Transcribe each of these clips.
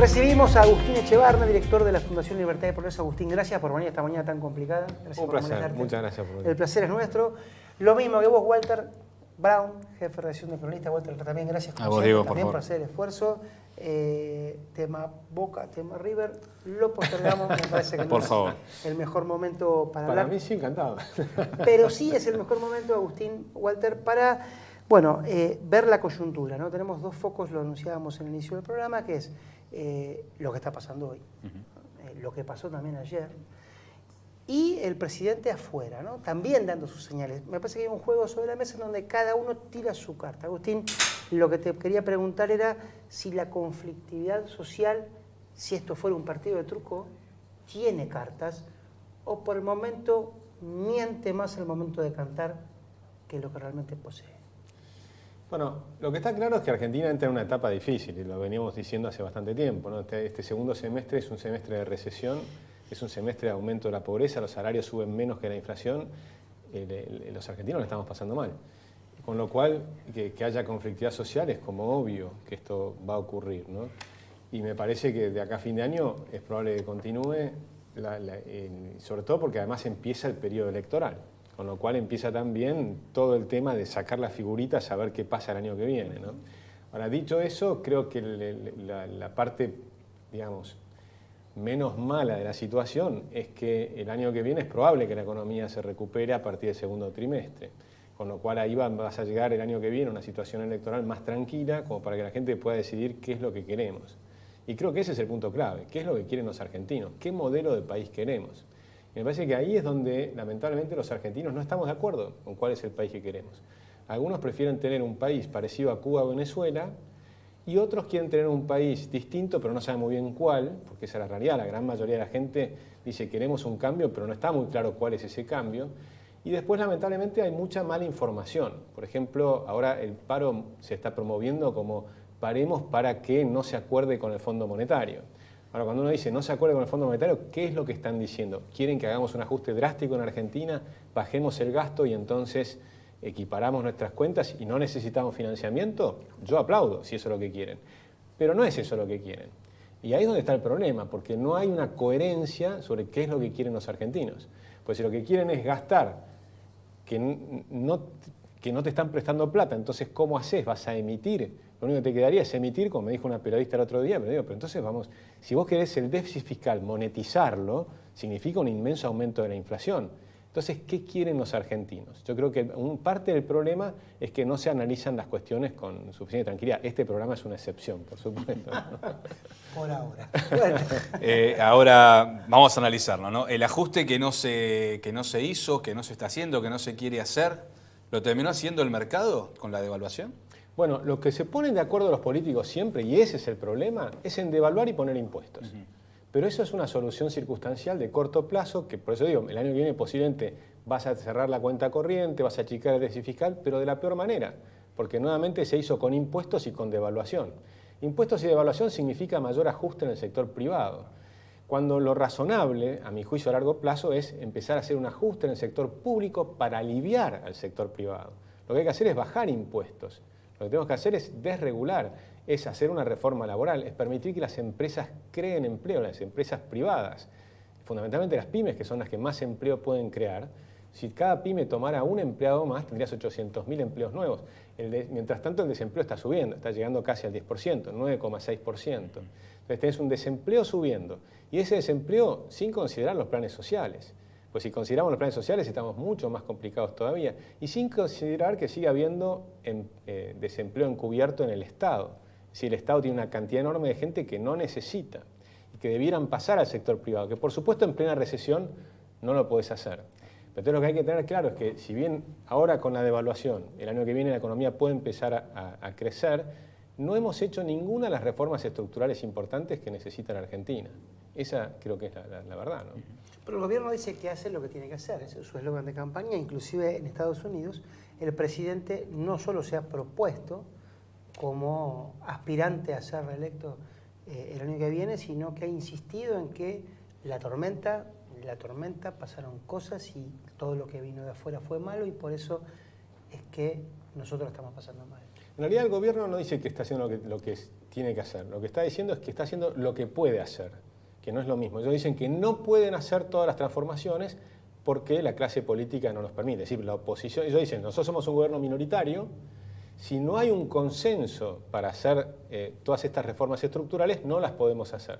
Recibimos a Agustín Echevarne, director de la Fundación Libertad y Progreso. Agustín, gracias por venir esta mañana tan complicada. Gracias Un placer, muchas gracias por venir. El placer es nuestro. Lo mismo que vos, Walter Brown, jefe de redacción de Cronista. Walter, también gracias a vos, Diego, también por hacer el esfuerzo. Tema Boca, tema River, lo postergamos, me parece que no por es favor. El mejor momento para hablar. Para mí sí, encantado. Pero sí es el mejor momento, Agustín, Walter, para ver la coyuntura, ¿no? Tenemos dos focos, lo anunciábamos en el inicio del programa, que es lo que está pasando hoy, lo que pasó también ayer, y el presidente afuera, ¿no? También dando sus señales. Me parece que hay un juego sobre la mesa en donde cada uno tira su carta. Agustín, lo que te quería preguntar era si la conflictividad social, si esto fuera un partido de truco, tiene cartas, o por el momento miente más el momento de cantar que lo que realmente posee. Bueno, lo que está claro es que Argentina entra en una etapa difícil, y lo veníamos diciendo hace bastante tiempo, ¿no? Este segundo semestre es un semestre de recesión, es un semestre de aumento de la pobreza, los salarios suben menos que la inflación, los argentinos la estamos pasando mal. Con lo cual, que haya conflictividad social es como obvio que esto va a ocurrir, ¿no? Y me parece que de acá a fin de año es probable que continúe, sobre todo porque además empieza el periodo electoral. Con lo cual empieza también todo el tema de sacar las figuritas a ver qué pasa el año que viene, ¿no? Ahora, dicho eso, creo que la parte, digamos, menos mala de la situación es que el año que viene es probable que la economía se recupere a partir del segundo trimestre. Con lo cual ahí vas a llegar el año que viene a una situación electoral más tranquila, como para que la gente pueda decidir qué es lo que queremos. Y creo que ese es el punto clave. ¿Qué es lo que quieren los argentinos? ¿Qué modelo de país queremos? Me parece que ahí es donde, lamentablemente, los argentinos no estamos de acuerdo con cuál es el país que queremos. Algunos prefieren tener un país parecido a Cuba o Venezuela, y otros quieren tener un país distinto, pero no saben muy bien cuál, porque esa es la realidad. La gran mayoría de la gente dice queremos un cambio, pero no está muy claro cuál es ese cambio. Y después, lamentablemente, hay mucha mala información. Por ejemplo, ahora el paro se está promoviendo como paremos para que no se acuerde con el Fondo Monetario. Ahora, cuando uno dice no se acuerda con el Fondo Monetario, ¿qué es lo que están diciendo? ¿Quieren que hagamos un ajuste drástico en Argentina, bajemos el gasto y entonces equiparamos nuestras cuentas y no necesitamos financiamiento? Yo aplaudo si eso es lo que quieren. Pero no es eso lo que quieren. Y ahí es donde está el problema, porque no hay una coherencia sobre qué es lo que quieren los argentinos. Pues si lo que quieren es gastar, que no te están prestando plata, entonces ¿cómo haces? ¿Vas a emitir? Lo único que te quedaría es emitir, como me dijo una periodista el otro día, pero entonces vamos, si vos querés el déficit fiscal monetizarlo, significa un inmenso aumento de la inflación. Entonces, ¿qué quieren los argentinos? Yo creo que parte del problema es que no se analizan las cuestiones con suficiente tranquilidad. Este programa es una excepción, por supuesto, ¿no? Por ahora. Bueno. Ahora vamos a analizarlo, ¿no? El ajuste que no se hizo, que no se está haciendo, que no se quiere hacer, ¿lo terminó haciendo el mercado con la devaluación? Bueno, lo que se ponen de acuerdo los políticos siempre, y ese es el problema, es en devaluar y poner impuestos. Pero eso es una solución circunstancial de corto plazo, que por eso digo, el año que viene posiblemente vas a cerrar la cuenta corriente, vas a achicar el déficit fiscal, pero de la peor manera, porque nuevamente se hizo con impuestos y con devaluación. Impuestos y devaluación significa mayor ajuste en el sector privado, cuando lo razonable, a mi juicio a largo plazo, es empezar a hacer un ajuste en el sector público para aliviar al sector privado. Lo que hay que hacer es bajar impuestos. Lo que tenemos que hacer es desregular, es hacer una reforma laboral, es permitir que las empresas creen empleo, las empresas privadas, fundamentalmente las pymes, que son las que más empleo pueden crear. Si cada pyme tomara un empleado más, tendrías 800.000 empleos nuevos. Mientras tanto, el desempleo está subiendo, está llegando casi al 10%, 9,6%. Entonces tenés un desempleo subiendo, y ese desempleo sin considerar los planes sociales. Pues si consideramos los planes sociales estamos mucho más complicados todavía, y sin considerar que sigue habiendo desempleo encubierto en el Estado. Si el Estado tiene una cantidad enorme de gente que no necesita y que debieran pasar al sector privado, que por supuesto en plena recesión no lo podés hacer. Pero entonces lo que hay que tener claro es que si bien ahora con la devaluación, el año que viene la economía puede empezar a crecer, no hemos hecho ninguna de las reformas estructurales importantes que necesita la Argentina. Esa creo que es la verdad, ¿no? Pero el gobierno dice que hace lo que tiene que hacer, ese es su eslogan de campaña. Inclusive en Estados Unidos el presidente no solo se ha propuesto como aspirante a ser reelecto el año que viene, sino que ha insistido en que la tormenta pasaron cosas y todo lo que vino de afuera fue malo, y por eso es que nosotros estamos pasando mal. En realidad el gobierno no dice que está haciendo lo que tiene que hacer. Lo que está diciendo es que está haciendo lo que puede hacer, que no es lo mismo. Ellos dicen que no pueden hacer todas las transformaciones porque la clase política no los permite. Es decir, la oposición, ellos dicen, nosotros somos un gobierno minoritario, si no hay un consenso para hacer todas estas reformas estructurales, no las podemos hacer.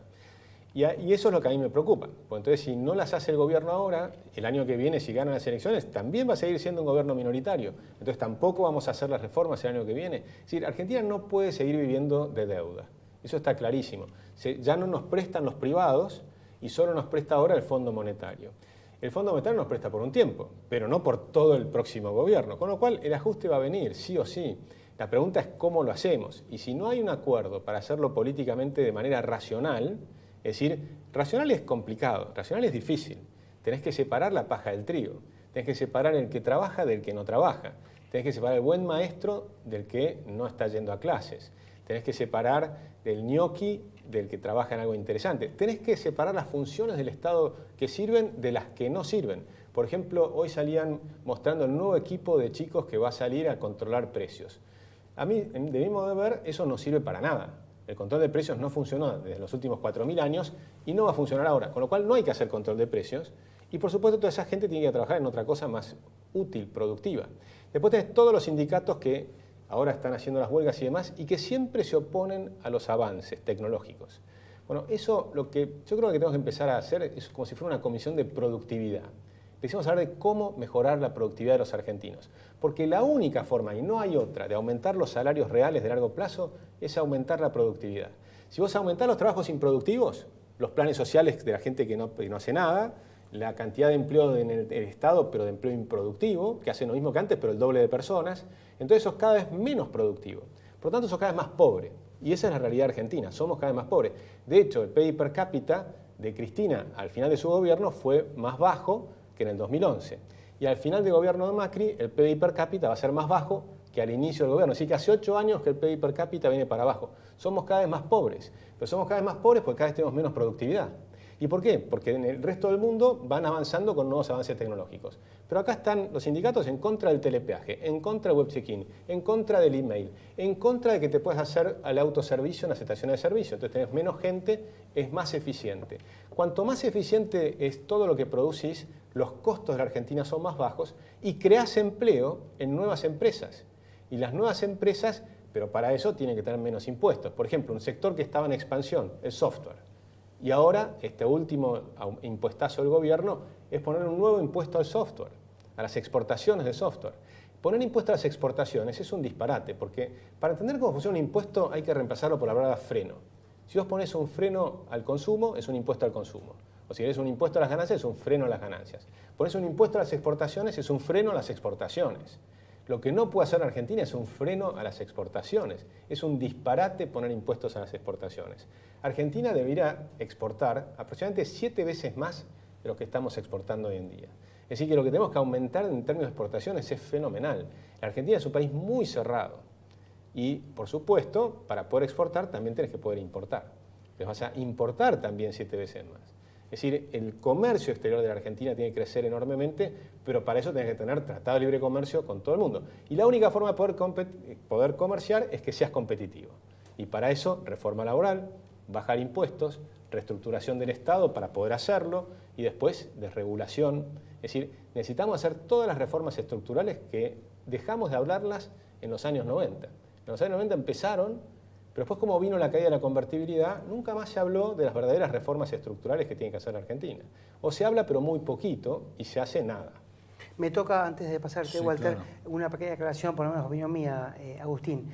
Y eso es lo que a mí me preocupa. Porque entonces, si no las hace el gobierno ahora, el año que viene, si ganan las elecciones, también va a seguir siendo un gobierno minoritario. Entonces, tampoco vamos a hacer las reformas el año que viene. Es decir, Argentina no puede seguir viviendo de deuda. Eso está clarísimo. Ya no nos prestan los privados y solo nos presta ahora el Fondo Monetario. El Fondo Monetario nos presta por un tiempo, pero no por todo el próximo gobierno. Con lo cual, el ajuste va a venir, sí o sí. La pregunta es cómo lo hacemos. Y si no hay un acuerdo para hacerlo políticamente de manera racional, es decir, racional es complicado, racional es difícil. Tenés que separar la paja del trigo, tenés que separar el que trabaja del que no trabaja, tenés que separar el buen maestro del que no está yendo a clases, tenés que separar del ñoqui del que trabaja en algo interesante, tenés que separar las funciones del Estado que sirven de las que no sirven. Por ejemplo, hoy salían mostrando el nuevo equipo de chicos que va a salir a controlar precios. A mí, de mi modo de ver, eso no sirve para nada. El control de precios no funcionó desde los últimos 4.000 años y no va a funcionar ahora, con lo cual no hay que hacer control de precios y por supuesto toda esa gente tiene que trabajar en otra cosa más útil, productiva. Después tenés todos los sindicatos que ahora están haciendo las huelgas y demás y que siempre se oponen a los avances tecnológicos. Bueno, eso lo que yo creo que tenemos que empezar a hacer es como si fuera una comisión de productividad. Empecemos a hablar de cómo mejorar la productividad de los argentinos. Porque la única forma, y no hay otra, de aumentar los salarios reales de largo plazo es aumentar la productividad. Si vos aumentás los trabajos improductivos, los planes sociales de la gente que no hace nada, la cantidad de empleo en el Estado, pero de empleo improductivo, que hacen lo mismo que antes, pero el doble de personas, entonces sos cada vez menos productivo. Por lo tanto, sos cada vez más pobre. Y esa es la realidad argentina, somos cada vez más pobres. De hecho, el PIB per cápita de Cristina al final de su gobierno fue más bajo que en el 2011. Y al final del gobierno de Macri, el PIB per cápita va a ser más bajo que al inicio del gobierno. Así que hace 8 años que el PIB per cápita viene para abajo. Somos cada vez más pobres, pero somos cada vez más pobres porque cada vez tenemos menos productividad. ¿Y por qué? Porque en el resto del mundo van avanzando con nuevos avances tecnológicos. Pero acá están los sindicatos en contra del telepeaje, en contra del web check-in, en contra del email, en contra de que te puedas hacer al autoservicio en las estaciones de servicio. Entonces tenés menos gente, es más eficiente. Cuanto más eficiente es todo lo que producís, los costos de la Argentina son más bajos y creás empleo en nuevas empresas. Y las nuevas empresas, pero para eso tienen que tener menos impuestos. Por ejemplo, un sector que estaba en expansión, el software. Y ahora, este último impuestazo del gobierno es poner un nuevo impuesto al software, a las exportaciones de software. Poner impuesto a las exportaciones es un disparate, porque para entender cómo funciona un impuesto hay que reemplazarlo por la palabra freno. Si vos pones un freno al consumo, es un impuesto al consumo. O si eres un impuesto a las ganancias, es un freno a las ganancias. Pones un impuesto a las exportaciones, es un freno a las exportaciones. Lo que no puede hacer Argentina es un freno a las exportaciones. Es un disparate poner impuestos a las exportaciones. Argentina debería exportar aproximadamente 7 veces más de lo que estamos exportando hoy en día. Es decir, que lo que tenemos que aumentar en términos de exportaciones es fenomenal. La Argentina es un país muy cerrado. Y, por supuesto, para poder exportar también tenés que poder importar. Entonces vas a importar también 7 veces más. Es decir, el comercio exterior de la Argentina tiene que crecer enormemente, pero para eso tenés que tener tratado de libre comercio con todo el mundo. Y la única forma de poder comerciar es que seas competitivo. Y para eso, reforma laboral, bajar impuestos, reestructuración del Estado para poder hacerlo y después desregulación. Es decir, necesitamos hacer todas las reformas estructurales que dejamos de hablarlas en los años 90. En los años 90 empezaron, pero después como vino la caída de la convertibilidad, nunca más se habló de las verdaderas reformas estructurales que tiene que hacer Argentina. O se habla pero muy poquito y se hace nada. Me toca, antes de pasarte, Sí, Walter, claro. una pequeña aclaración, por lo menos opinión mía, Agustín.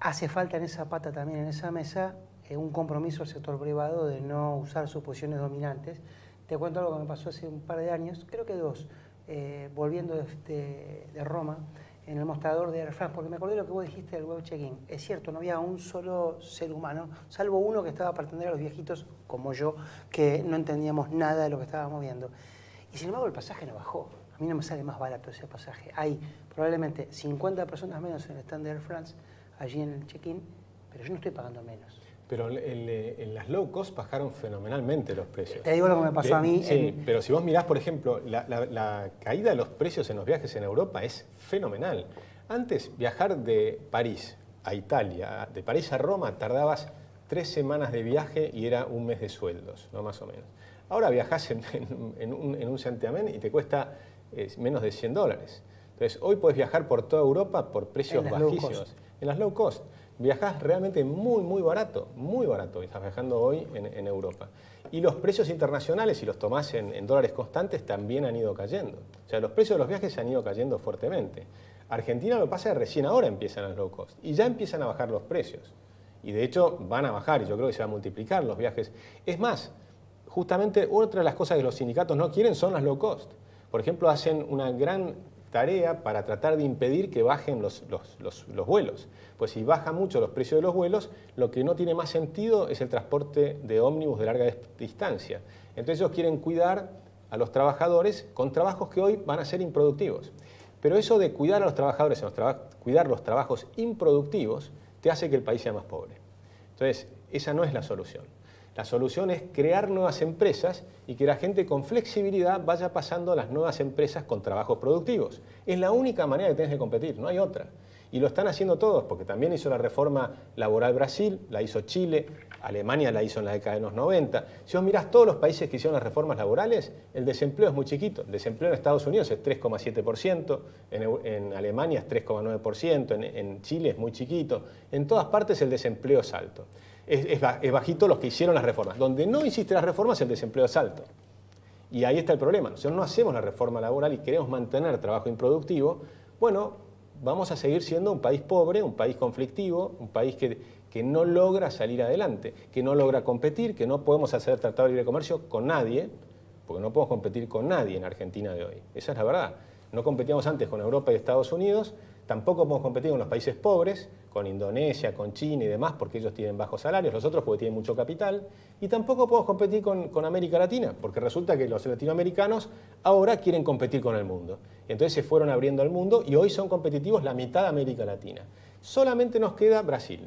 Hace falta en esa pata también, en esa mesa, un compromiso del sector privado de no usar sus posiciones dominantes. Te cuento algo que me pasó hace un par de años, creo que 2, volviendo de Roma, en el mostrador de Air France, porque me acordé de lo que vos dijiste del web check-in. Es cierto, no había un solo ser humano, salvo uno que estaba para atender a los viejitos, como yo, que no entendíamos nada de lo que estábamos viendo. Y sin embargo el pasaje no bajó. A mí no me sale más barato ese pasaje. Hay probablemente 50 personas menos en el stand de Air France, allí en el check-in, pero yo no estoy pagando menos. Pero en las low cost bajaron fenomenalmente los precios. Te digo lo que me pasó a mí. Sí, pero si vos mirás, por ejemplo, la caída de los precios en los viajes en Europa es fenomenal. Antes, viajar de París a Italia, de París a Roma, tardabas 3 semanas de viaje y era un mes de sueldos, ¿no? Más o menos. Ahora viajás en un santiamén y te cuesta menos de $100. Entonces, hoy podés viajar por toda Europa por precios bajísimos. En las low cost. Viajás realmente muy barato, estás viajando hoy en Europa. Y los precios internacionales, si los tomás en dólares constantes, también han ido cayendo. O sea, los precios de los viajes han ido cayendo fuertemente. Argentina lo que pasa es que recién ahora empiezan las low cost y ya empiezan a bajar los precios. Y de hecho van a bajar y yo creo que se van a multiplicar los viajes. Es más, justamente otra de las cosas que los sindicatos no quieren son las low cost. Por ejemplo, hacen una gran tarea para tratar de impedir que bajen los vuelos. Pues si bajan mucho los precios de los vuelos, lo que no tiene más sentido es el transporte de ómnibus de larga distancia. Entonces ellos quieren cuidar a los trabajadores con trabajos que hoy van a ser improductivos. Pero eso de cuidar a los trabajadores, cuidar los trabajos improductivos, te hace que el país sea más pobre. Entonces, esa no es la solución. La solución es crear nuevas empresas y que la gente con flexibilidad vaya pasando a las nuevas empresas con trabajos productivos. Es la única manera que tenés de competir, no hay otra. Y lo están haciendo todos, porque también hizo la reforma laboral Brasil, la hizo Chile, Alemania la hizo en la década de los 90. Si vos mirás todos los países que hicieron las reformas laborales, el desempleo es muy chiquito. El desempleo en Estados Unidos es 3,7%, en Alemania es 3,9%, en Chile es muy chiquito. En todas partes el desempleo es alto. Es bajito los que hicieron las reformas. Donde no hiciste las reformas, el desempleo es alto. Y ahí está el problema. Nosotros no hacemos la reforma laboral y queremos mantener trabajo improductivo. Bueno, vamos a seguir siendo un país pobre, un país conflictivo, un país que no logra salir adelante, que no logra competir, que no podemos hacer tratado de libre comercio con nadie, porque no podemos competir con nadie en Argentina de hoy. Esa es la verdad. No competíamos antes con Europa y Estados Unidos, tampoco podemos competir con los países pobres, con Indonesia, con China y demás, porque ellos tienen bajos salarios, los otros porque tienen mucho capital, y tampoco podemos competir con América Latina, porque resulta que los latinoamericanos ahora quieren competir con el mundo. Entonces se fueron abriendo al mundo y hoy son competitivos la mitad de América Latina. Solamente nos queda Brasil,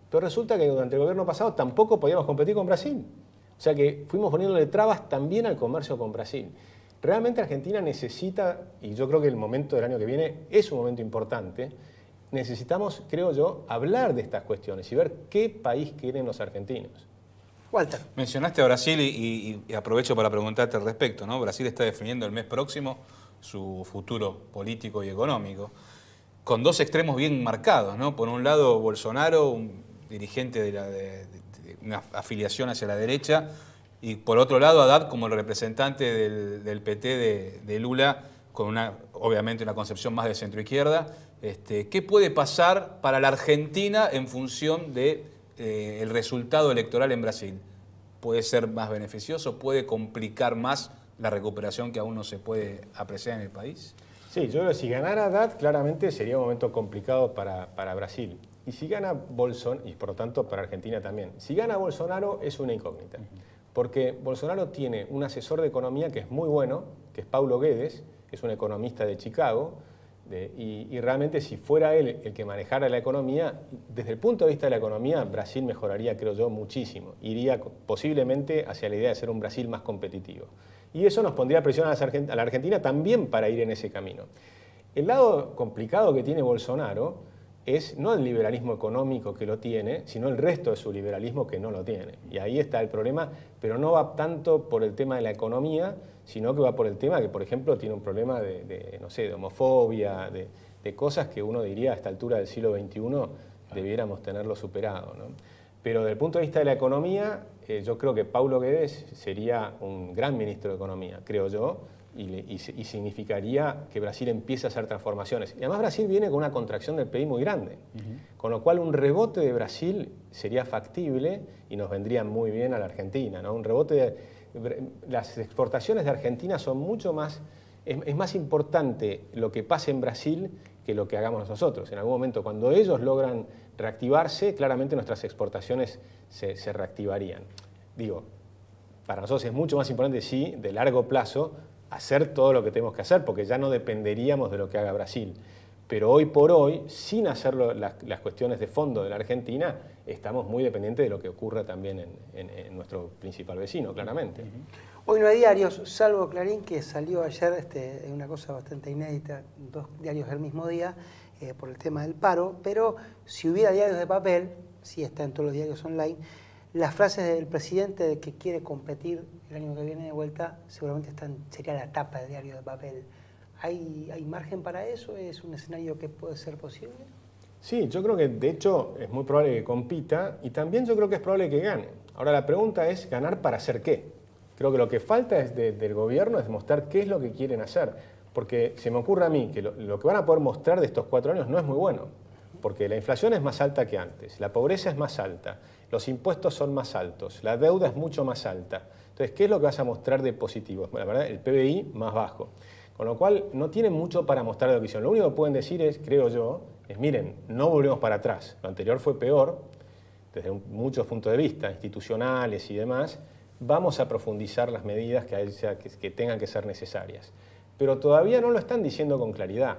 pero resulta que durante el gobierno pasado tampoco podíamos competir con Brasil. O sea que fuimos poniéndole trabas también al comercio con Brasil. Realmente Argentina necesita, y yo creo que el momento del año que viene es un momento importante, necesitamos, creo yo, hablar de estas cuestiones y ver qué país quieren los argentinos. Walter. Mencionaste a Brasil y aprovecho para preguntarte al respecto, ¿no? Brasil está definiendo el mes próximo su futuro político y económico, con dos extremos bien marcados, ¿no? Por un lado, Bolsonaro, un dirigente de una afiliación hacia la derecha, y por otro lado, Haddad como el representante del PT de Lula, con obviamente una concepción más de centro-izquierda. ¿Qué puede pasar para la Argentina en función del resultado electoral en Brasil? ¿Puede ser más beneficioso? ¿Puede complicar más la recuperación que aún no se puede apreciar en el país? Sí, yo creo que si ganara Haddad, claramente sería un momento complicado para Brasil. Y si gana Bolsonaro, y por lo tanto para Argentina también, si gana Bolsonaro es una incógnita. Porque Bolsonaro tiene un asesor de economía que es muy bueno, que es Paulo Guedes, que es un economista de Chicago, y realmente si fuera él el que manejara la economía, desde el punto de vista de la economía, Brasil mejoraría, creo yo, muchísimo. Iría posiblemente hacia la idea de ser un Brasil más competitivo. Y eso nos pondría presión a la Argentina también para ir en ese camino. El lado complicado que tiene Bolsonaro es no el liberalismo económico que lo tiene, sino el resto de su liberalismo que no lo tiene. Y ahí está el problema, pero no va tanto por el tema de la economía, sino que va por el tema que, por ejemplo, tiene un problema de homofobia, de cosas que uno diría a esta altura del siglo XXI debiéramos tenerlo superado, ¿no? Pero desde el punto de vista de la economía, yo creo que Paulo Guedes sería un gran ministro de Economía, creo yo, y significaría que Brasil empiece a hacer transformaciones. Y además Brasil viene con una contracción del PIB muy grande, con lo cual un rebote de Brasil sería factible y nos vendría muy bien a la Argentina, ¿no? Un rebote las exportaciones de Argentina son mucho más, es más importante lo que pase en Brasil que lo que hagamos nosotros. En algún momento, cuando ellos logran reactivarse, claramente nuestras exportaciones se reactivarían. Digo, para nosotros es mucho más importante, sí, de largo plazo, hacer todo lo que tenemos que hacer, porque ya no dependeríamos de lo que haga Brasil. Pero hoy por hoy, sin hacer las cuestiones de fondo de la Argentina, estamos muy dependientes de lo que ocurra también en nuestro principal vecino, claramente. Hoy no hay diarios, salvo Clarín, que salió ayer una cosa bastante inédita, 2 diarios el mismo día, por el tema del paro, pero si hubiera diarios de papel, sí está en todos los diarios online, las frases del presidente de que quiere competir el año que viene de vuelta seguramente sería la tapa de diario de papel. ¿Hay margen para eso? ¿Es un escenario que puede ser posible? Sí, yo creo que de hecho es muy probable que compita y también yo creo que es probable que gane. Ahora la pregunta es ganar para hacer qué. Creo que lo que falta del gobierno es demostrar qué es lo que quieren hacer. Porque se me ocurre a mí que lo que van a poder mostrar de estos 4 años no es muy bueno. Porque la inflación es más alta que antes, la pobreza es más alta, los impuestos son más altos, la deuda es mucho más alta. Entonces, ¿qué es lo que vas a mostrar de positivo? La verdad, el PBI más bajo. Con lo cual, no tienen mucho para mostrar de lo que hicieron. Lo único que pueden decir es, creo yo, miren, no volvemos para atrás. Lo anterior fue peor, desde muchos puntos de vista, institucionales y demás. Vamos a profundizar las medidas que tengan que ser necesarias. Pero todavía no lo están diciendo con claridad.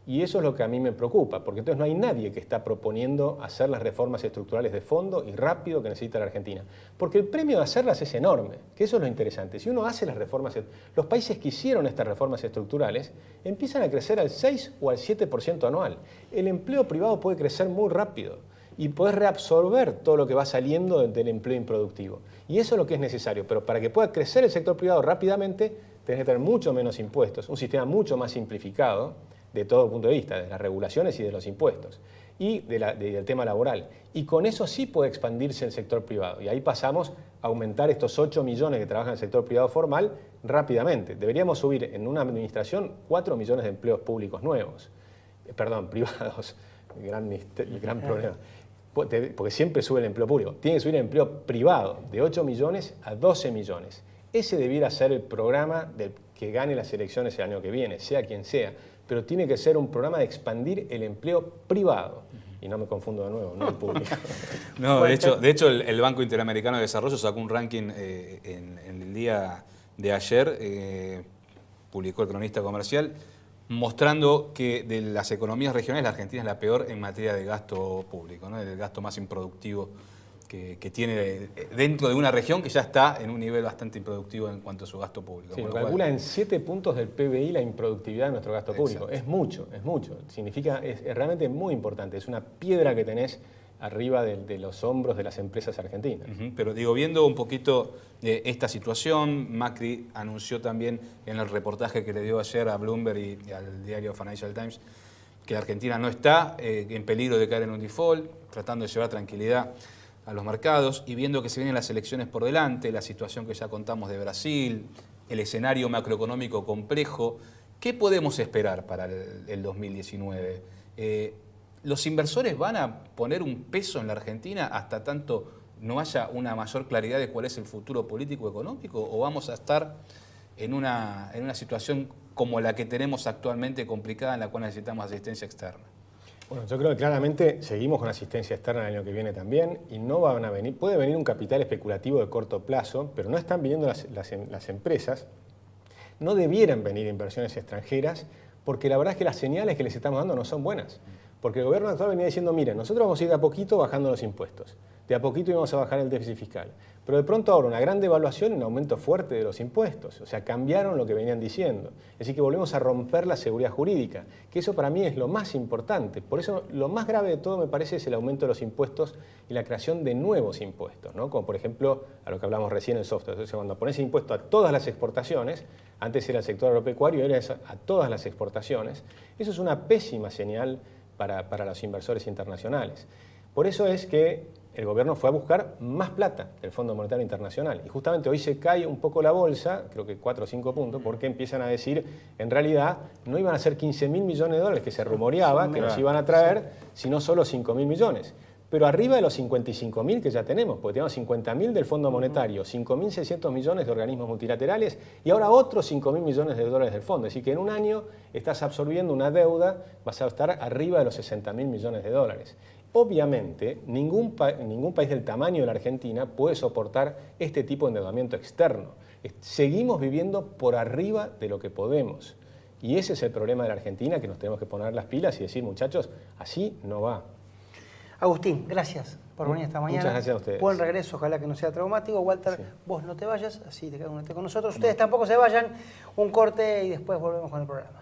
Y eso es lo que a mí me preocupa, porque entonces no hay nadie que está proponiendo hacer las reformas estructurales de fondo y rápido que necesita la Argentina. Porque el premio de hacerlas es enorme, que eso es lo interesante. Si uno hace las reformas, los países que hicieron estas reformas estructurales empiezan a crecer al 6 o al 7% anual. El empleo privado puede crecer muy rápido y podés reabsorber todo lo que va saliendo del empleo improductivo. Y eso es lo que es necesario. Pero para que pueda crecer el sector privado rápidamente, tenés que tener mucho menos impuestos, un sistema mucho más simplificado, de todo punto de vista, de las regulaciones y de los impuestos, y del tema laboral. Y con eso sí puede expandirse el sector privado. Y ahí pasamos a aumentar estos 8 millones que trabajan en el sector privado formal rápidamente. Deberíamos subir en una administración 4 millones de empleos públicos nuevos. Privados. Gran problema. Porque siempre sube el empleo público. Tiene que subir el empleo privado de 8 millones a 12 millones. Ese debiera ser el programa del que gane las elecciones el año que viene, sea quien sea. Pero tiene que ser un programa de expandir el empleo privado. Y no me confundo de nuevo, no el público. No, de hecho el Banco Interamericano de Desarrollo sacó un ranking en el día de ayer, publicó el Cronista Comercial, mostrando que de las economías regionales la Argentina es la peor en materia de gasto público, ¿no? El gasto más improductivo que tiene dentro de una región que ya está en un nivel bastante improductivo en cuanto a su gasto público. Sí, lo calcula en 7 puntos del PBI la improductividad de nuestro gasto público. Es mucho, es mucho. Significa, es realmente muy importante. Es una piedra que tenés arriba de los hombros de las empresas argentinas. Pero digo, viendo un poquito esta situación, Macri anunció también en el reportaje que le dio ayer a Bloomberg y al diario Financial Times que la Argentina no está en peligro de caer en un default, tratando de llevar tranquilidad a los mercados y viendo que se vienen las elecciones por delante, la situación que ya contamos de Brasil, el escenario macroeconómico complejo, ¿qué podemos esperar para el 2019? ¿Los inversores van a poner un peso en la Argentina hasta tanto no haya una mayor claridad de cuál es el futuro político-económico? ¿O vamos a estar en una situación como la que tenemos actualmente complicada en la cual necesitamos asistencia externa? Bueno, yo creo que claramente seguimos con asistencia externa el año que viene también y no van a venir, puede venir un capital especulativo de corto plazo, pero no están viniendo las empresas, no debieran venir inversiones extranjeras porque la verdad es que las señales que les estamos dando no son buenas. Porque el gobierno actual venía diciendo, miren, nosotros vamos a ir de a poquito bajando los impuestos, de a poquito íbamos a bajar el déficit fiscal. Pero de pronto ahora una gran devaluación y un aumento fuerte de los impuestos. O sea, cambiaron lo que venían diciendo. Es decir, que volvemos a romper la seguridad jurídica, que eso para mí es lo más importante. Por eso lo más grave de todo me parece es el aumento de los impuestos y la creación de nuevos impuestos, ¿no? Como por ejemplo, a lo que hablamos recién en el software. Entonces, cuando pones impuesto a todas las exportaciones, antes era el sector agropecuario, ahora es a todas las exportaciones, eso es una pésima señal para los inversores internacionales. Por eso es que el gobierno fue a buscar más plata del Fondo Monetario Internacional. Y justamente hoy se cae un poco la bolsa, creo que 4 o 5 puntos, porque empiezan a decir, en realidad, no iban a ser 15.000 millones de dólares que se rumoreaba que nos iban a traer, sino solo 5.000 millones. Pero arriba de los 55.000 que ya tenemos, porque tenemos 50.000 del Fondo Monetario, 5.600 millones de organismos multilaterales y ahora otros 5.000 millones de dólares del fondo. Es decir, que en un año estás absorbiendo una deuda, vas a estar arriba de los 60.000 millones de dólares. Obviamente, ningún país del tamaño de la Argentina puede soportar este tipo de endeudamiento externo. Seguimos viviendo por arriba de lo que podemos. Y ese es el problema de la Argentina, que nos tenemos que poner las pilas y decir, muchachos, así no va. Agustín, gracias por venir esta mañana. Muchas gracias a ustedes. Buen regreso, ojalá que no sea traumático. Walter, sí. Vos no te vayas, así te quedas con nosotros. Ustedes tampoco se vayan. Un corte y después volvemos con el programa.